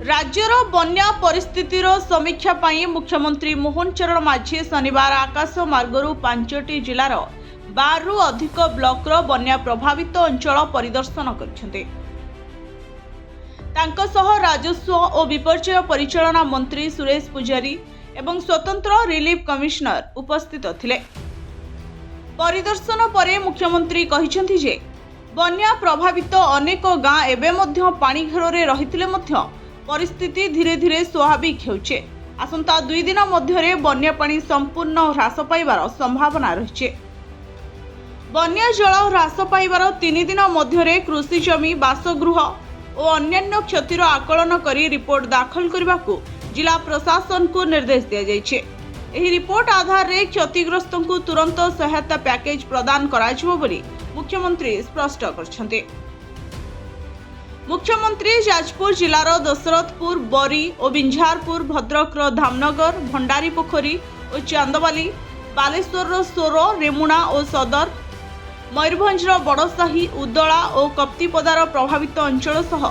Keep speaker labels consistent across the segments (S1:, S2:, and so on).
S1: राज्यर बन्या परिस्थितिर समीक्षा पाई मुख्यमंत्री मोहन चरण माझी शनिवार आकाश मार्गरू 5टी जिलार 12 रु अधिक ब्लॉकर बन्या प्रभावित अंचल परिदर्शन करछन्ते। तांको सह राजस्व और विपर्यय परिचालना मंत्री सुरेश पुजारी एवं स्वतंत्र रिलीफ कमिश्नर उपस्थित थिले। परिदर्शन परे मुख्यमंत्री कहिसेंति जे बन्या प्रभावित अनेक गाँ एबे मध्य पानी घेरे रहिथिले मध्य परिस्थिति धीरे धीरे स्वाभाविक होउछे। आसंता 2 दिन मध्यरे बन्या पानी संपूर्ण ह्रास पाइबार संभावना रहिछे। बन्या जल ह्रास पाइबार 3 दिन मध्यरे कृषि जमी बासगृह और अन्यान्य क्षतिर आकलन करी रिपोर्ट दाखल करबाकू जिला प्रशासन को निर्देश दिया जाइछे। एही रिपोर्ट आधार रे क्षतिग्रस्तों को तुरंत सहायता पैकेज प्रदान कराजिबो बोली मुख्यमंत्री स्पष्ट करछन्ते। मुख्यमंत्री जाजपुर जिलार दशरथपुर, बरी और बिंझारपुर, भद्रकर धामनगर, भंडारीपोखरी और चांदबाली, बालेश्वर सोर, रेमुणा और सदर, मयूरभंजर बड़साही, उदला और कप्तिपदार प्रभावित अंचल सह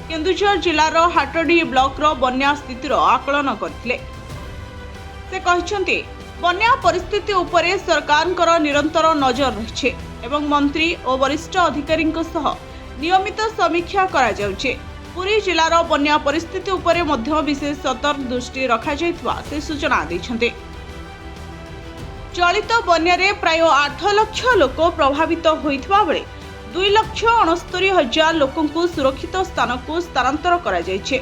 S1: केन्दुझर जिलार हाटडी ब्लॉकर बन्या स्थितिर आकलन करथिले। से कहिसेंति बन्या परिस्थिति उपरे सरकारଙ୍କର निरंतर नजर रहिछे एवं मंत्री और वरिष्ठ अधिकारी सह नियमित समीक्षा करा जाउछे। पुरी जिलार बन्या परिस्थिति उपरे मध्य विशेष सतर्क दृष्टि रखा जाइतबा से सूचना दैछन्ते। चलित बन्या रे प्राय 8 लाख लोक प्रभावित होइतबा बेले 2,69,000 लोकंकु सुरक्षित स्थान को स्थानांतर करा जाइछे।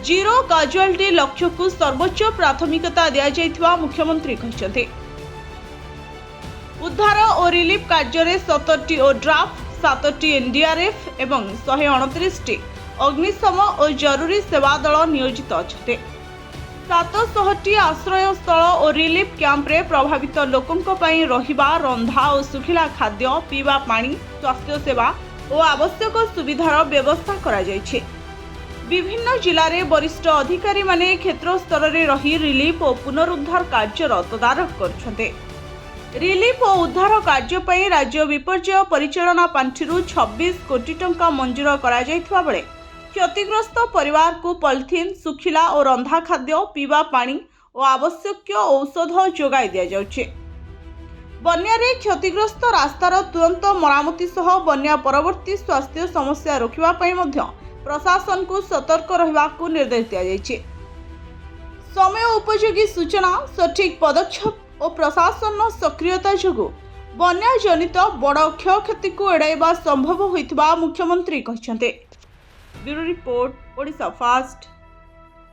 S1: जीरो कैजुअलिटी लक्ष्य को सर्वोच्च प्राथमिकता दिया जाइतबा मुख्यमंत्री कहिसेंते। उद्धार और रिलीफ कार्य रे 17टी ओड्राफ, 7टी एनडीआरएफ एवं 129टी अग्निशम और जरूरी सेवा दल नियोजित अछते। 700टी आश्रय स्थल और रिलीफ कैंप रे प्रभावित लोकंक पई रहिबा, रंधा और सुखिला खाद्य, पीवा पानी, स्वास्थ्य सेवा और आवश्यक सुविधार व्यवस्था करा जाइछे। विभिन्न जिले में वरिष्ठ अधिकारी माने क्षेत्र स्तर में रही रिलीफ और पुनरुद्धार कार्यर तदारख करछन्ते। रिलीफ और उद्धार कार्य पई राज्य विपर्यय परिचालना पांठिरु 26 कोटी टंका मंजूर करा जाइतबा बेले क्षतिग्रस्त परिवार को पॉलिथिन, सुखिला और रंधा खाद्य, पीवा पानी और आवश्यक औषध जोगाई दिया जाउछे। बन्या रे क्षतिग्रस्त रास्तार तुरंत मरामती सह बन्या परवर्ती स्वास्थ्य समस्या रोकिबा पई मध्य प्रशासन को सतर्क रहबाकू निर्देश दिया जाइछे। समय उपयोगी सूचना, सठिक पदक्षेप और प्रशासन सक्रियता जोगु बन्या जनित बड़ क्षयक्षति को एड़ाइबा संभव होइतबा मुख्यमंत्री कहिसेंते। Bureau report, Odisha fast.